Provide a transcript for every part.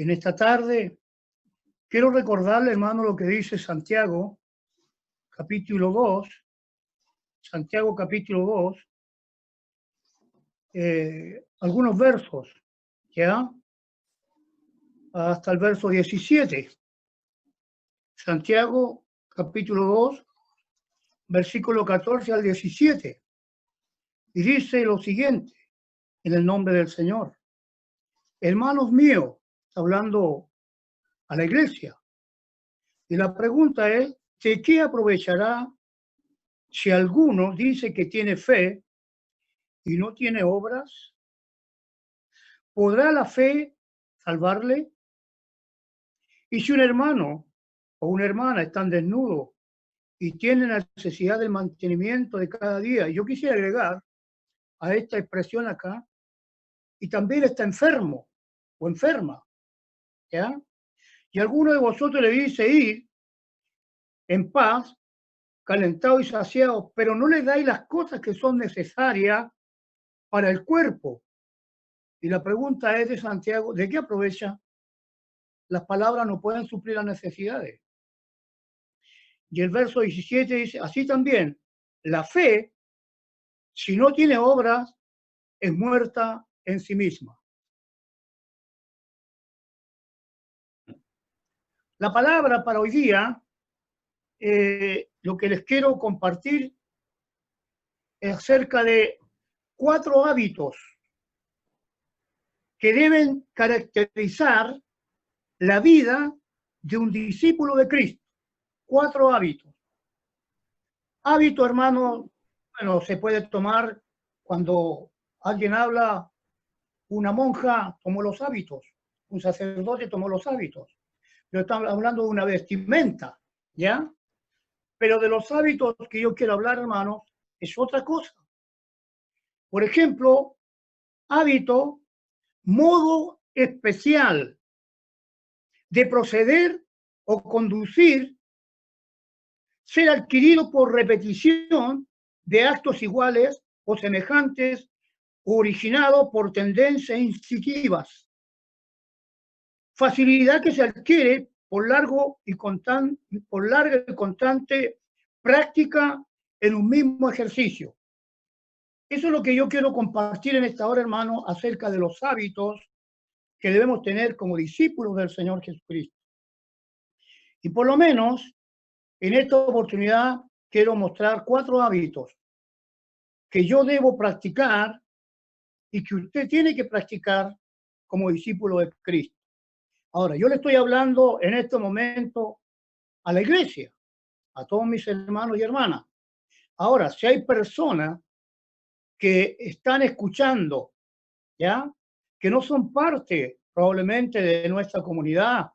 En esta tarde quiero recordarle, hermano, lo que dice Santiago, capítulo 2, Santiago capítulo 2, algunos versos, ¿ya? Hasta el verso 17. Santiago capítulo 2, versículo 14 al 17. Y dice lo siguiente, en el nombre del Señor. Hermanos míos, hablando a la iglesia. Y la pregunta es, ¿de qué aprovechará si alguno dice que tiene fe y no tiene obras? ¿Podrá la fe salvarle? Y si un hermano o una hermana están desnudos y tienen necesidad del mantenimiento de cada día, yo quisiera agregar a esta expresión acá, y también está enfermo o enferma, ¿ya? Y alguno de vosotros le dice ir en paz, calentado y saciado, pero no le dais las cosas que son necesarias para el cuerpo. Y la pregunta es de Santiago, ¿de qué aprovecha? Las palabras no pueden suplir las necesidades. Y el verso 17 dice, así también, la fe, si no tiene obras, es muerta en sí misma. La palabra para hoy día, lo que les quiero compartir es acerca de 4 hábitos que deben caracterizar la vida de un discípulo de Cristo. 4 hábitos. Hábito, hermano, bueno, se puede tomar cuando alguien habla, una monja tomó los hábitos, un sacerdote tomó los hábitos. Pero estamos hablando de una vestimenta, ¿ya? Pero de los hábitos que yo quiero hablar, hermanos, es otra cosa. Por ejemplo, hábito, modo especial de proceder o conducir, ser adquirido por repetición de actos iguales o semejantes, originado por tendencias instintivas. Facilidad que se adquiere por larga y constante práctica en un mismo ejercicio. Eso es lo que yo quiero compartir en esta hora, hermano, acerca de los hábitos que debemos tener como discípulos del Señor Jesucristo. Y por lo menos, en esta oportunidad, quiero mostrar 4 hábitos que yo debo practicar y que usted tiene que practicar como discípulo de Cristo. Ahora, yo le estoy hablando en este momento a la iglesia, a todos mis hermanos y hermanas. Ahora, si hay personas que están escuchando, ¿ya? Que no son parte probablemente de nuestra comunidad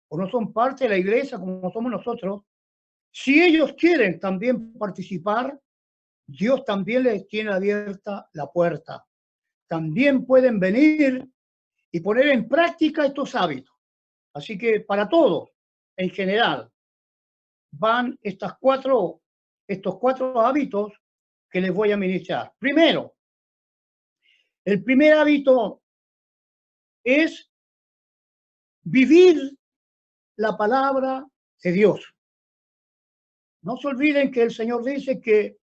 o no son parte de la iglesia como somos nosotros, si ellos quieren también participar, Dios también les tiene abierta la puerta. También pueden venir y poner en práctica estos hábitos. Así que para todos, en general, van estos 4 hábitos que les voy a ministrar. Primero, el primer hábito es vivir la palabra de Dios. No se olviden que el Señor dice que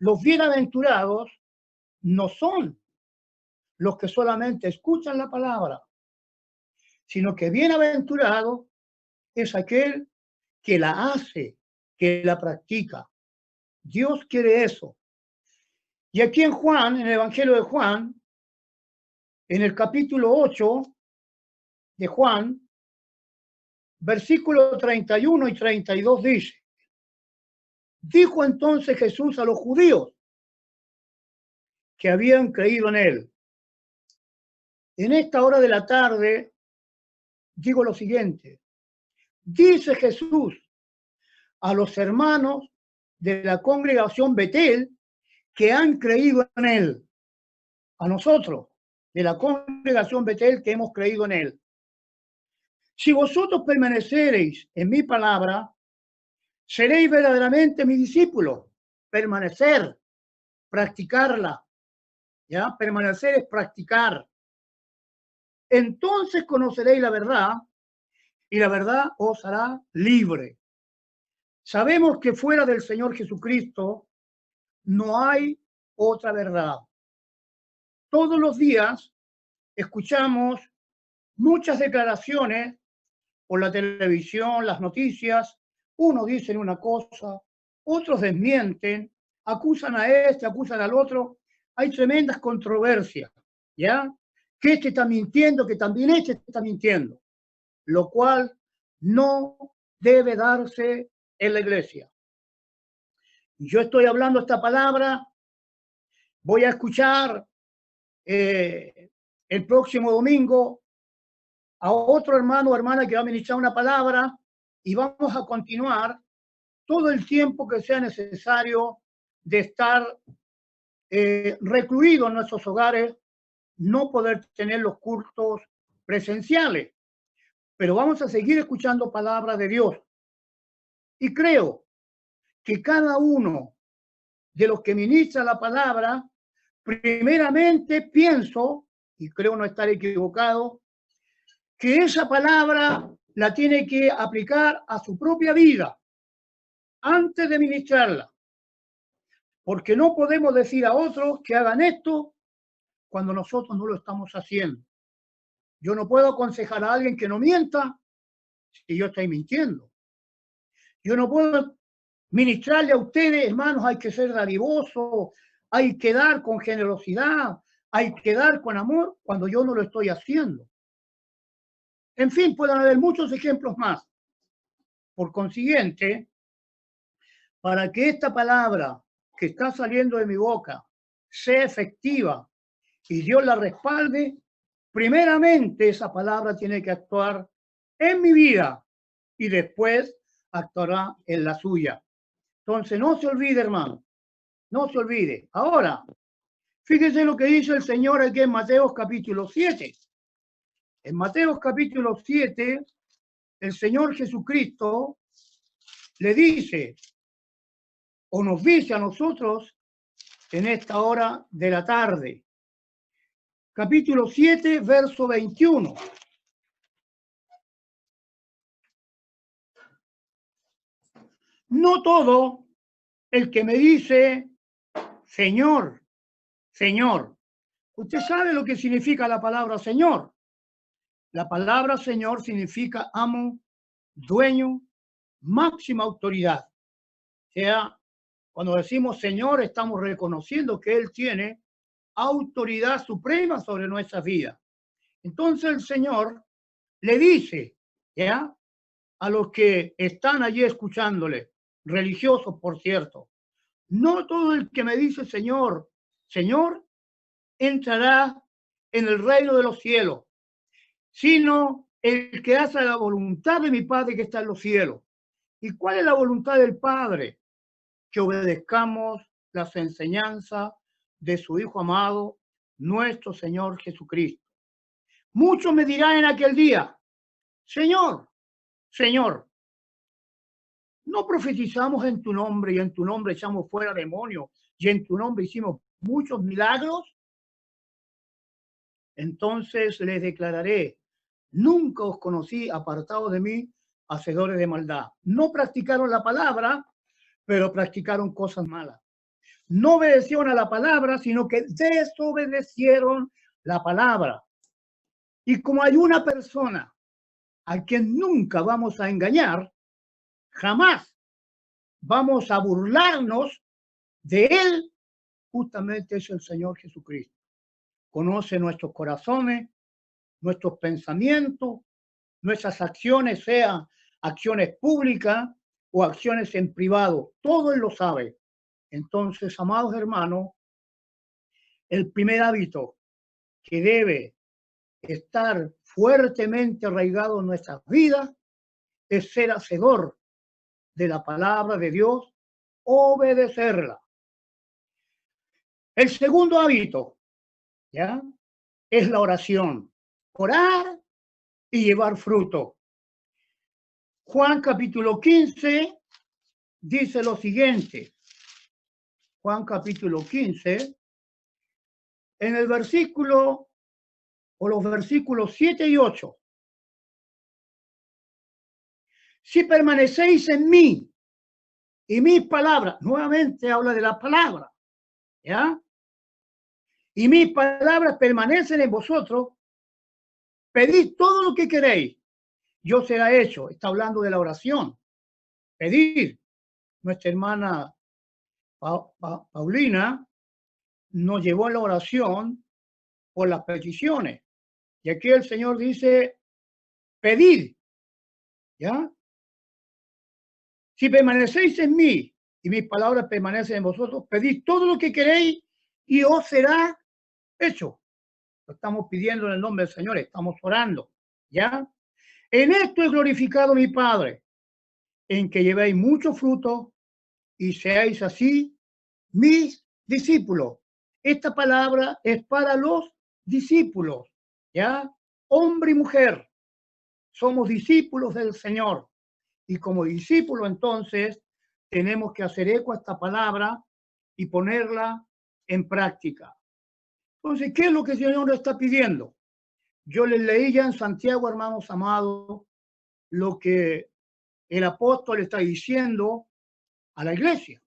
los bienaventurados no son los que solamente escuchan la palabra, sino que bienaventurado es aquel que la hace, que la practica. Dios quiere eso. Y aquí en Juan, en el Evangelio de Juan, en el capítulo 8 de Juan, versículos 31 y 32 dice, dijo entonces Jesús a los judíos que habían creído en él, en esta hora de la tarde, digo lo siguiente, dice Jesús a los hermanos de la congregación Betel que han creído en él, a nosotros, de la congregación Betel que hemos creído en él. Si vosotros permanecereis en mi palabra, seréis verdaderamente mis discípulos. Permanecer, practicarla. ¿Ya? Permanecer es practicar. Entonces conoceréis la verdad y la verdad os hará libre. Sabemos que fuera del Señor Jesucristo no hay otra verdad. Todos los días escuchamos muchas declaraciones por la televisión, las noticias. Unos dicen una cosa, otros desmienten, acusan a este, acusan al otro. Hay tremendas controversias, ¿ya? Que este está mintiendo, que también este está mintiendo, lo cual no debe darse en la iglesia. Yo estoy hablando esta palabra, voy a escuchar el próximo domingo a otro hermano o hermana que va a ministrar una palabra y vamos a continuar todo el tiempo que sea necesario de estar recluidos en nuestros hogares, no poder tener los cultos presenciales, pero vamos a seguir escuchando palabra de Dios. Y creo que cada uno de los que ministra la palabra, primeramente pienso, y creo no estar equivocado, que esa palabra la tiene que aplicar a su propia vida antes de ministrarla. Porque no podemos decir a otros que hagan esto cuando nosotros no lo estamos haciendo. Yo no puedo aconsejar a alguien que no mienta si yo estoy mintiendo. Yo no puedo ministrarle a ustedes, hermanos, hay que ser dadivoso, hay que dar con generosidad, hay que dar con amor cuando yo no lo estoy haciendo. En fin, pueden haber muchos ejemplos más. Por consiguiente, para que esta palabra que está saliendo de mi boca sea efectiva y Dios la respalde, primeramente esa palabra tiene que actuar en mi vida y después actuará en la suya. Entonces, no se olvide, hermano, no se olvide. Ahora, fíjese lo que dice el Señor aquí en Mateo capítulo 7. En Mateo capítulo 7, el Señor Jesucristo le dice, o nos dice a nosotros en esta hora de la tarde. Capítulo 7, verso 21. No todo el que me dice, Señor, Señor. Usted sabe lo que significa la palabra Señor. La palabra Señor significa amo, dueño, máxima autoridad. O sea, cuando decimos Señor, estamos reconociendo que Él tiene autoridad suprema sobre nuestras vidas. Entonces el Señor le dice, ¿ya?, a los que están allí escuchándole, religiosos, por cierto, no todo el que me dice Señor, Señor, entrará en el reino de los cielos, sino el que hace la voluntad de mi Padre que está en los cielos. ¿Y cuál es la voluntad del Padre? Que obedezcamos las enseñanzas de su Hijo amado, nuestro Señor Jesucristo. Muchos me dirán en aquel día, Señor, Señor, ¿no profetizamos en tu nombre y en tu nombre echamos fuera demonios y en tu nombre hicimos muchos milagros? Entonces les declararé, nunca os conocí apartados de mí, hacedores de maldad. No practicaron la palabra, pero practicaron cosas malas. No obedecieron a la palabra, sino que desobedecieron la palabra. Y como hay una persona a quien nunca vamos a engañar, jamás vamos a burlarnos de él, justamente es el Señor Jesucristo. Conoce nuestros corazones, nuestros pensamientos, nuestras acciones, sean acciones públicas o acciones en privado. Todo Él lo sabe. Entonces, amados hermanos, el primer hábito que debe estar fuertemente arraigado en nuestras vidas es ser hacedor de la palabra de Dios, obedecerla. El segundo hábito, ¿ya?, es la oración. Orar y llevar fruto. Juan capítulo 15 dice lo siguiente. Juan capítulo 15, en el versículo o los versículos 7 y 8. Si permanecéis en mí y mis palabras, nuevamente habla de la palabra, ¿ya? Y mis palabras permanecen en vosotros, pedid todo lo que queréis, yo será hecho. Está hablando de la oración. Pedir. Nuestra hermana Paulina nos llevó a la oración por las peticiones. Y aquí el Señor dice, pedid, ¿ya? Si permanecéis en mí y mis palabras permanecen en vosotros, pedid todo lo que queréis y os será hecho. Lo estamos pidiendo en el nombre del Señor, estamos orando, ¿ya? En esto es glorificado mi Padre, en que llevéis mucho fruto y seáis así mis discípulos. Esta palabra es para los discípulos, ¿ya? Hombre y mujer, somos discípulos del Señor. Y como discípulos, entonces, tenemos que hacer eco a esta palabra y ponerla en práctica. Entonces, ¿qué es lo que el Señor nos está pidiendo? Yo les leí ya en Santiago, hermanos amados, lo que el apóstol está diciendo a la iglesia.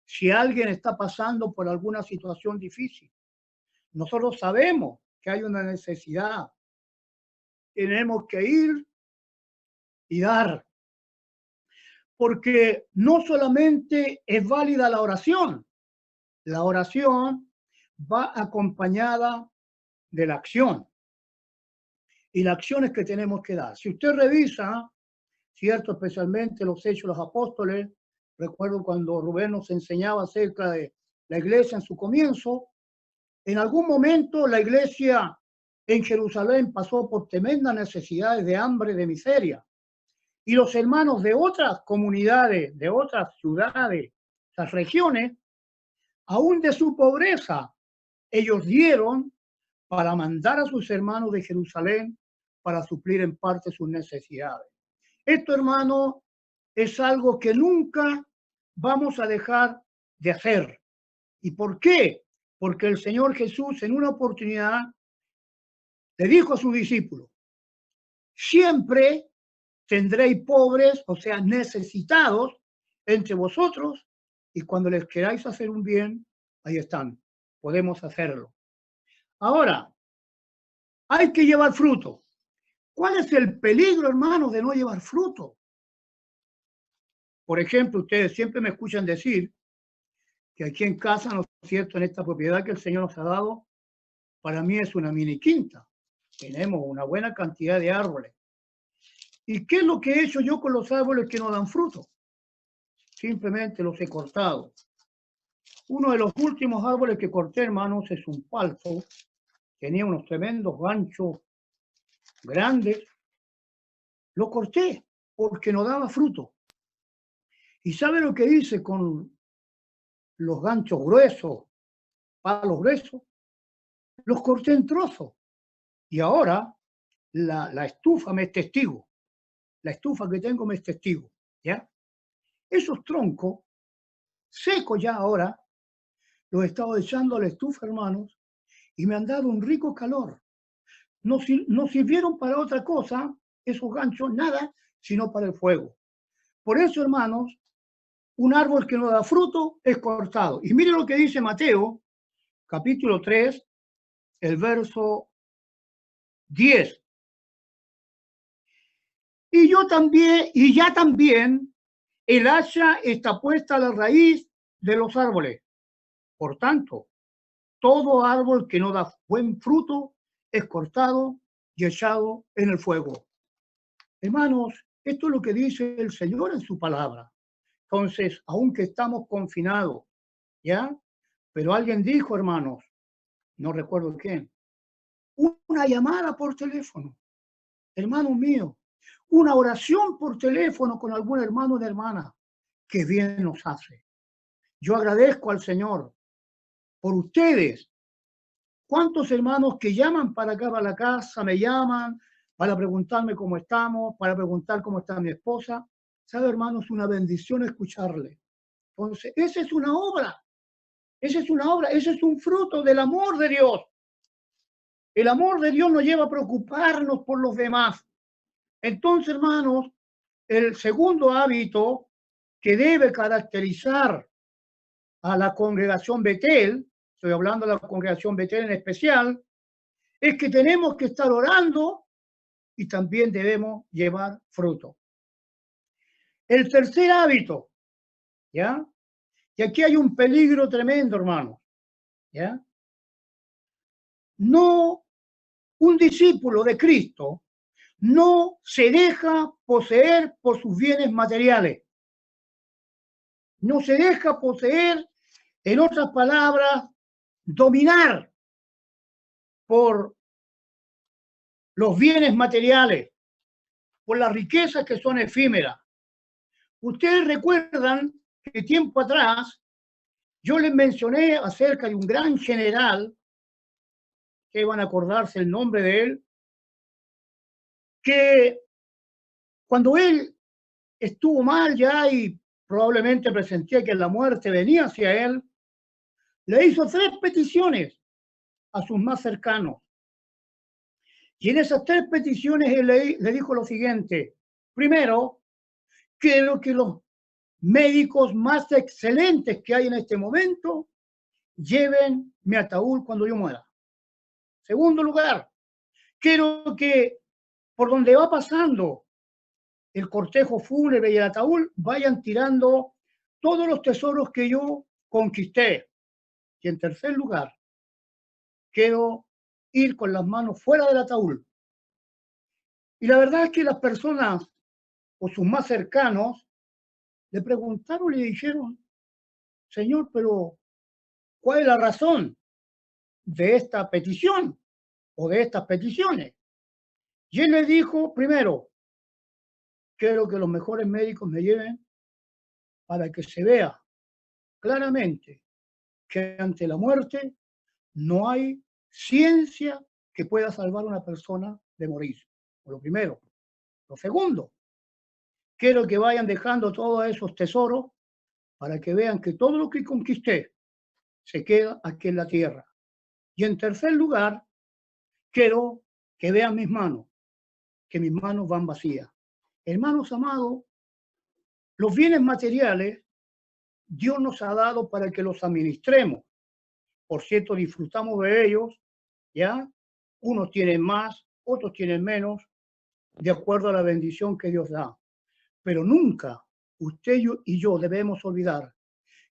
Si alguien está pasando por alguna situación difícil, nosotros sabemos que hay una necesidad. Tenemos que ir y dar. Porque no solamente es válida la oración va acompañada de la acción. Y la acción es que tenemos que dar. Si usted revisa, cierto, especialmente los Hechos de los Apóstoles, recuerdo cuando Rubén nos enseñaba acerca de la iglesia en su comienzo, en algún momento la iglesia en Jerusalén pasó por tremendas necesidades de hambre, de miseria. Y los hermanos de otras comunidades, de otras ciudades, las regiones, aún de su pobreza, ellos dieron para mandar a sus hermanos de Jerusalén para suplir en parte sus necesidades. Esto, hermano, es algo que nunca vamos a dejar de hacer. ¿Y por qué? Porque el Señor Jesús en una oportunidad le dijo a sus discípulos, siempre tendréis pobres, o sea, necesitados entre vosotros, y cuando les queráis hacer un bien, ahí están, podemos hacerlo. Ahora, hay que llevar fruto. ¿Cuál es el peligro, hermanos, de no llevar fruto? Por ejemplo, ustedes siempre me escuchan decir que aquí en casa, ¿no es cierto?, en esta propiedad que el Señor nos ha dado, para mí es una mini quinta. Tenemos una buena cantidad de árboles. ¿Y qué es lo que he hecho yo con los árboles que no dan fruto? Simplemente los he cortado. Uno de los últimos árboles que corté, hermanos, es un palto. Tenía unos tremendos ganchos grandes. Lo corté porque no daba fruto. ¿Y sabe lo que hice con los ganchos gruesos, palos gruesos? Los corté en trozos. Y ahora la estufa me es testigo. La estufa que tengo me es testigo. ¿Ya? Esos troncos secos ya ahora los he estado echando a la estufa, hermanos, y me han dado un rico calor. No sirvieron para otra cosa, esos ganchos, nada, sino para el fuego. Por eso, hermanos, un árbol que no da fruto es cortado. Y miren lo que dice Mateo, capítulo 3, el verso 10. Y ya también, el hacha está puesta a la raíz de los árboles. Por tanto, todo árbol que no da buen fruto es cortado y echado en el fuego. Hermanos, esto es lo que dice el Señor en su palabra. Entonces, aunque estamos confinados, ¿ya? Pero alguien dijo, hermanos, no recuerdo quién, una llamada por teléfono, hermano mío, una oración por teléfono con algún hermano o hermana, que bien nos hace. Yo agradezco al Señor por ustedes. ¿Cuántos hermanos que llaman para acá, para la casa, me llaman para preguntarme cómo estamos, para preguntar cómo está mi esposa? ¿Sabe, hermanos? Una bendición escucharle. Entonces, esa es una obra. Esa es una obra, ese es un fruto del amor de Dios. El amor de Dios nos lleva a preocuparnos por los demás. Entonces, hermanos, el segundo hábito que debe caracterizar a la congregación Betel, estoy hablando de la congregación Betel en especial, es que tenemos que estar orando y también debemos llevar fruto. El tercer hábito, ¿ya? Y aquí hay un peligro tremendo, hermano, ¿ya? No, un discípulo de Cristo no se deja poseer por sus bienes materiales. No se deja poseer, en otras palabras, dominar por los bienes materiales, por las riquezas que son efímeras. Ustedes recuerdan que tiempo atrás yo les mencioné acerca de un gran general, que van a acordarse el nombre de él, que cuando él estuvo mal ya y probablemente presentía que la muerte venía hacia él, le hizo 3 peticiones a sus más cercanos. Y en esas 3 peticiones él le dijo lo siguiente: primero, quiero que los médicos más excelentes que hay en este momento lleven mi ataúd cuando yo muera. Segundo lugar, quiero que por donde va pasando el cortejo fúnebre y el ataúd vayan tirando todos los tesoros que yo conquisté. Y en tercer lugar, quiero ir con las manos fuera del ataúd. Y la verdad es que las personas o sus más cercanos le preguntaron y le dijeron: Señor, pero ¿cuál es la razón de esta petición o de estas peticiones? Y él le dijo: primero, quiero que los mejores médicos me lleven para que se vea claramente que ante la muerte no hay ciencia que pueda salvar a una persona de morir. Lo primero. Lo segundo, quiero que vayan dejando todos esos tesoros para que vean que todo lo que conquisté se queda aquí en la tierra. Y en tercer lugar, quiero que vean mis manos, que mis manos van vacías. Hermanos amados, los bienes materiales Dios nos ha dado para que los administremos. Por cierto, disfrutamos de ellos, ¿ya? Unos tienen más, otros tienen menos, de acuerdo a la bendición que Dios da. Pero nunca usted y yo debemos olvidar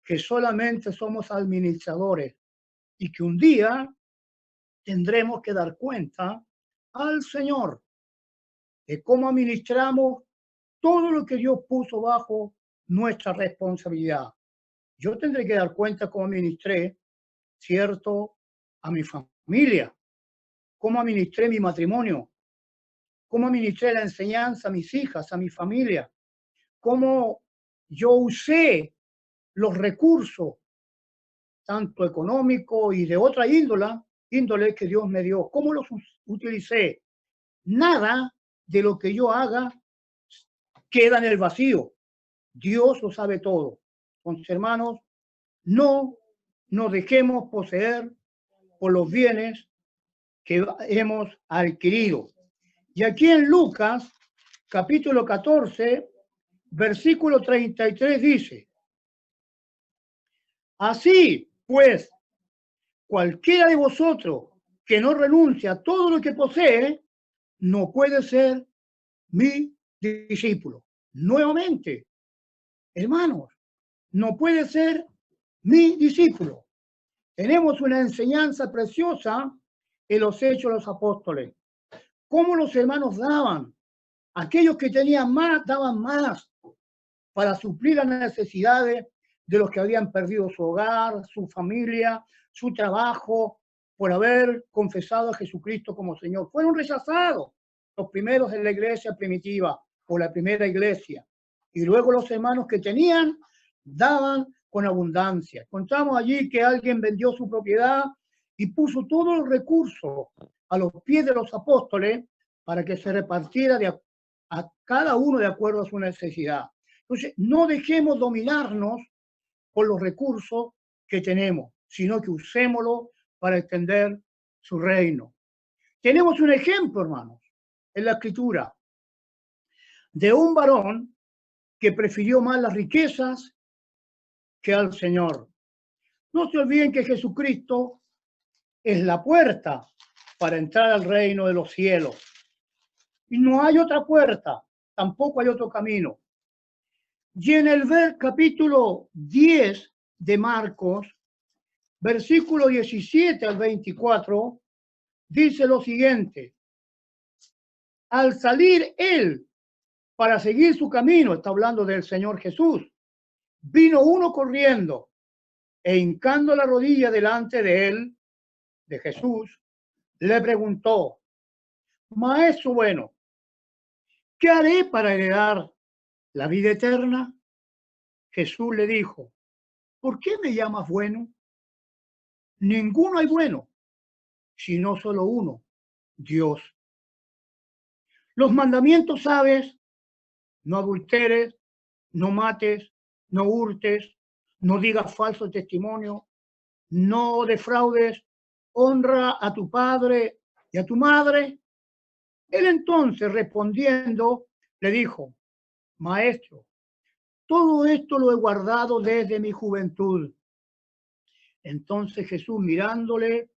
que solamente somos administradores y que un día tendremos que dar cuenta al Señor de cómo administramos todo lo que Dios puso bajo nuestra responsabilidad. Yo tendré que dar cuenta cómo administré, ¿cierto?, a mi familia, cómo administré mi matrimonio, cómo administré la enseñanza a mis hijas, a mi familia, cómo yo usé los recursos, tanto económicos y de otra índole que Dios me dio, cómo los utilicé. Nada de lo que yo haga queda en el vacío. Dios lo sabe todo. Entonces, hermanos, no nos dejemos poseer por los bienes que hemos adquirido. Y aquí en Lucas, capítulo 14, versículo 33 dice: así pues, cualquiera de vosotros que no renuncie a todo lo que posee, no puede ser mi discípulo. Nuevamente, hermanos, no puede ser mi discípulo. Tenemos una enseñanza preciosa en los Hechos de los Apóstoles. Cómo los hermanos daban. Aquellos que tenían más, daban más para suplir las necesidades de los que habían perdido su hogar, su familia, su trabajo, por haber confesado a Jesucristo como Señor. Fueron rechazados los primeros en la iglesia primitiva o la primera iglesia. Y luego los hermanos que tenían daban con abundancia. Encontramos allí que alguien vendió su propiedad y puso todos los recursos a los pies de los apóstoles para que se repartiera a cada uno de acuerdo a su necesidad. Entonces, no dejemos dominarnos por los recursos que tenemos, sino que usémoslos para extender su reino. Tenemos un ejemplo, hermanos, en la Escritura, de un varón que prefirió más las riquezas que al Señor. No se olviden que Jesucristo es la puerta para entrar al reino de los cielos. Y no hay otra puerta, tampoco hay otro camino. Y en el capítulo 10 de Marcos, versículo 17 al 24, dice lo siguiente: al salir él para seguir su camino, está hablando del Señor Jesús, vino uno corriendo e hincando la rodilla delante de él, de Jesús, le preguntó: Maestro bueno, ¿qué haré para heredar la vida eterna? Jesús le dijo: ¿por qué me llamas bueno? Ninguno hay bueno, sino solo uno, Dios. Los mandamientos sabes: no adulteres, no mates, no hurtes, no digas falso testimonio, no defraudes, honra a tu padre y a tu madre. Él entonces respondiendo le dijo: Maestro, todo esto lo he guardado desde mi juventud. Entonces Jesús mirándole,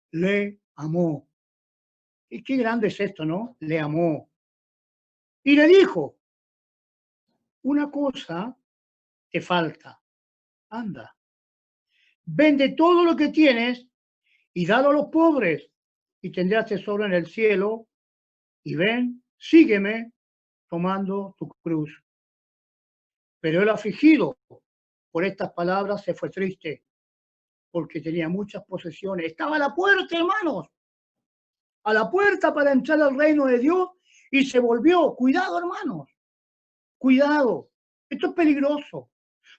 le amó. Y qué grande es esto, ¿no? Le amó. Y le dijo: una cosa te falta. Anda, vende todo lo que tienes y dalo a los pobres y tendrás tesoro en el cielo. Y ven, sígueme tomando tu cruz. Pero el afligido por estas palabras se fue triste porque tenía muchas posesiones. Estaba a la puerta, hermanos, a la puerta para entrar al reino de Dios y se volvió. Cuidado, hermanos, cuidado. Esto es peligroso.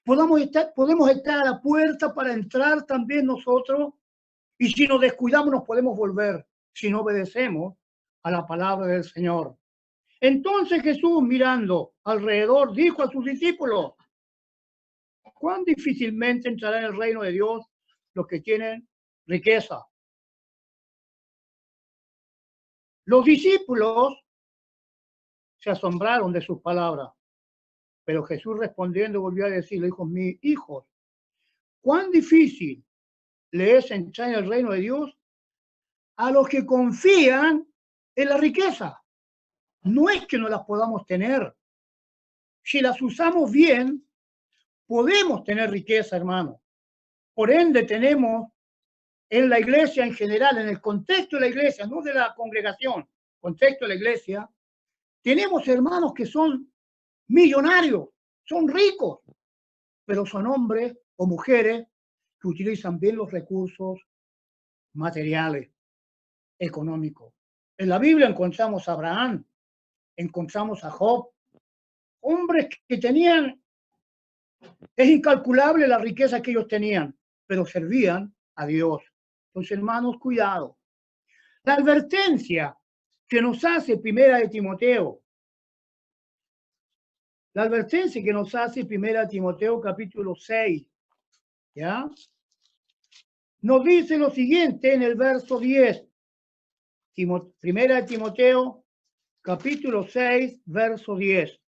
Podemos estar a la puerta para entrar también nosotros, y si nos descuidamos nos podemos volver si no obedecemos a la palabra del Señor. Entonces Jesús, mirando alrededor, dijo a sus discípulos: cuán difícilmente entrarán en el reino de Dios los que tienen riqueza. Los discípulos se asombraron de sus palabras, pero Jesús respondiendo volvió a decirle: mis hijos, cuán difícil le es entrar en el reino de Dios a los que confían en la riqueza. No es que no las podamos tener. Si las usamos bien, podemos tener riqueza, hermano. Por ende, tenemos en la iglesia en general, en el contexto de la iglesia, no de la congregación, contexto de la iglesia, tenemos hermanos que son millonarios, son ricos, pero son hombres o mujeres que utilizan bien los recursos materiales, económicos. En la Biblia encontramos a Abraham, encontramos a Job, hombres que tenían, es incalculable la riqueza que ellos tenían, pero servían a Dios. Entonces, hermanos, cuidado. La advertencia que nos hace Primera de Timoteo, la advertencia que nos hace Primera de Timoteo capítulo 6, ¿ya? Nos dice lo siguiente en el verso 10. Primera de Timoteo capítulo 6, verso 10.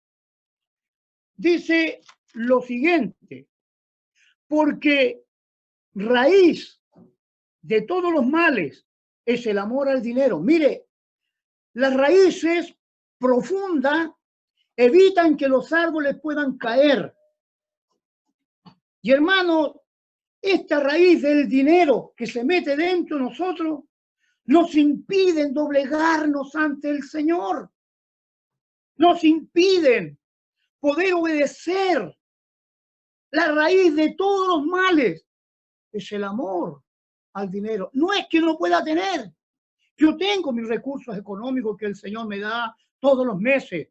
Dice lo siguiente: porque raíz de todos los males es el amor al dinero. Mire, las raíces profundas evitan que los árboles puedan caer. Y hermano, esta raíz del dinero que se mete dentro de nosotros nos impiden doblegarnos ante el Señor. Nos impiden poder obedecer. La raíz de todos los males es el amor al dinero. No es que no pueda tener. Yo tengo mis recursos económicos que el Señor me da todos los meses,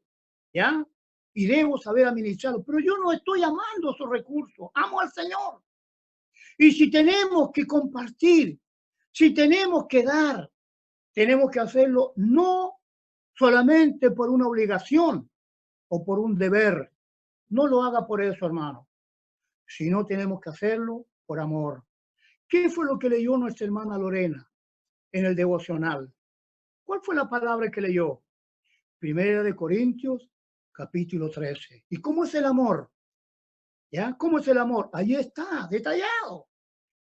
¿ya? Y debo saber administrarlos, pero yo no estoy amando esos recursos, amo al Señor. Y si tenemos que compartir, si tenemos que dar, tenemos que hacerlo no solamente por una obligación o por un deber. No lo haga por eso, hermano, sino tenemos que hacerlo por amor. ¿Qué fue lo que leyó nuestra hermana Lorena en el devocional? ¿Cuál fue la palabra que leyó? Primera de Corintios, capítulo 13. ¿Y cómo es el amor? ¿Ya? ¿Cómo es el amor? Allí está, detallado.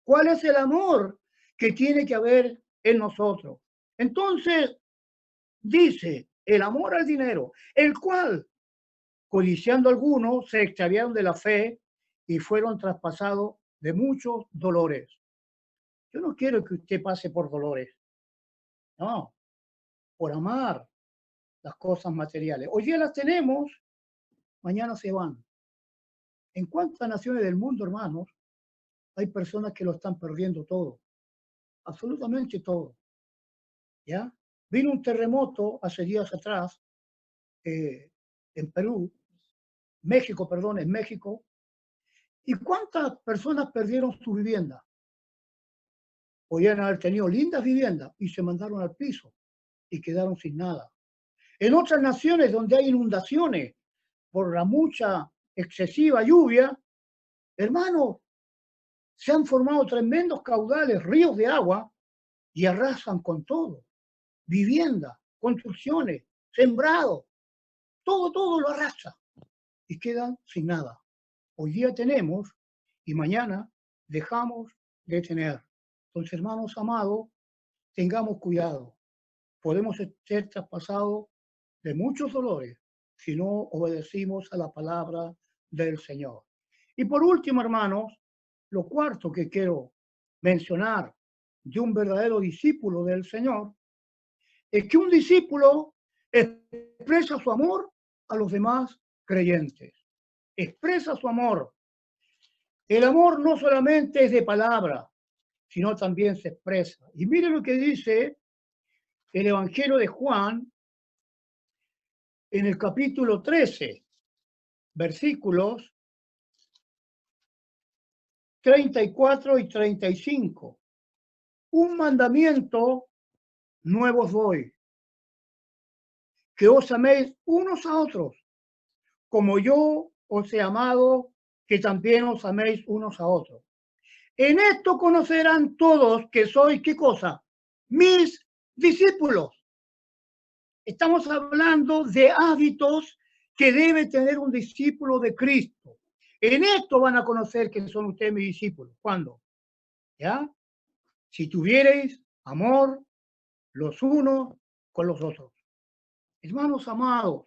¿Cuál es el amor que tiene que haber en nosotros? Entonces, dice, el amor al dinero, el cual, codiciando algunos, se extraviaron de la fe y fueron traspasados de muchos dolores. Yo no quiero que usted pase por dolores, no, por amar las cosas materiales. Hoy día las tenemos, mañana se van. ¿En cuántas naciones del mundo, hermanos, hay personas que lo están perdiendo todo? Absolutamente todo. ¿Ya? Vino un terremoto hace días atrás en Perú, México, perdón, en México. ¿Y cuántas personas perdieron su vivienda? Podían haber tenido lindas viviendas y se mandaron al piso y quedaron sin nada. En otras naciones donde hay inundaciones por la mucha excesiva lluvia, hermano, se han formado tremendos caudales, ríos de agua y arrasan con todo. Vivienda, construcciones, sembrado, todo lo arrasa y quedan sin nada. Hoy día tenemos y mañana dejamos de tener. Entonces, hermanos amados, tengamos cuidado. Podemos ser traspasados de muchos dolores si no obedecimos a la palabra del Señor. Y por último, hermanos, lo cuarto que quiero mencionar de un verdadero discípulo del Señor es que un discípulo expresa su amor a los demás creyentes. Expresa su amor. El amor no solamente es de palabra, sino también se expresa. Y mire lo que dice el Evangelio de Juan en el capítulo 13, versículos 34 y 35. Un mandamiento nuevo os doy, que os améis unos a otros, como yo os he amado, que también os améis unos a otros. En esto conocerán todos que sois, ¿qué cosa? Mis discípulos. Estamos hablando de hábitos que debe tener un discípulo de Cristo. En esto van a conocer que son ustedes mis discípulos. ¿Cuándo? ¿Ya? Si tuviereis amor los unos con los otros. Hermanos amados,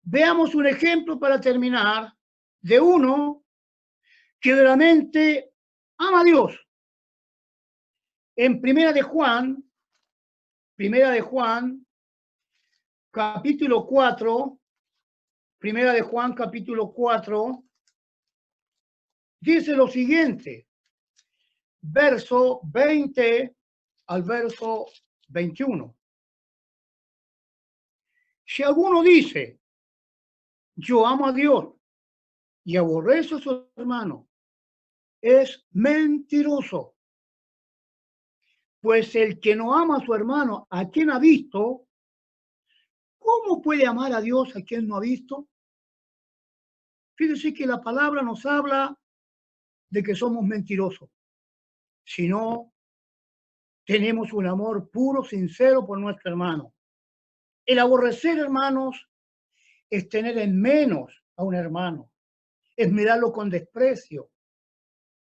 veamos un ejemplo para terminar de uno que realmente ama a Dios. En Primera de Juan, capítulo 4, Primera de Juan, capítulo 4, dice lo siguiente, verso 20 al verso 21. Si alguno dice, yo amo a Dios y aborrece a su hermano, es mentiroso. Pues el que no ama a su hermano, a quien ha visto, ¿cómo puede amar a Dios a quien no ha visto? Fíjense que la palabra nos habla de que somos mentirosos. Si no tenemos un amor puro, sincero por nuestro hermano. El aborrecer, hermanos, es tener en menos a un hermano, es mirarlo con desprecio,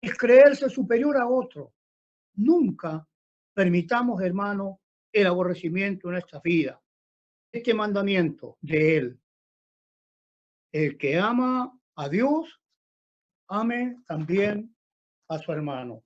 es creerse superior a otro. Nunca permitamos, hermano, el aborrecimiento en nuestra vida. Este mandamiento de él, el que ama a Dios, ame también a su hermano.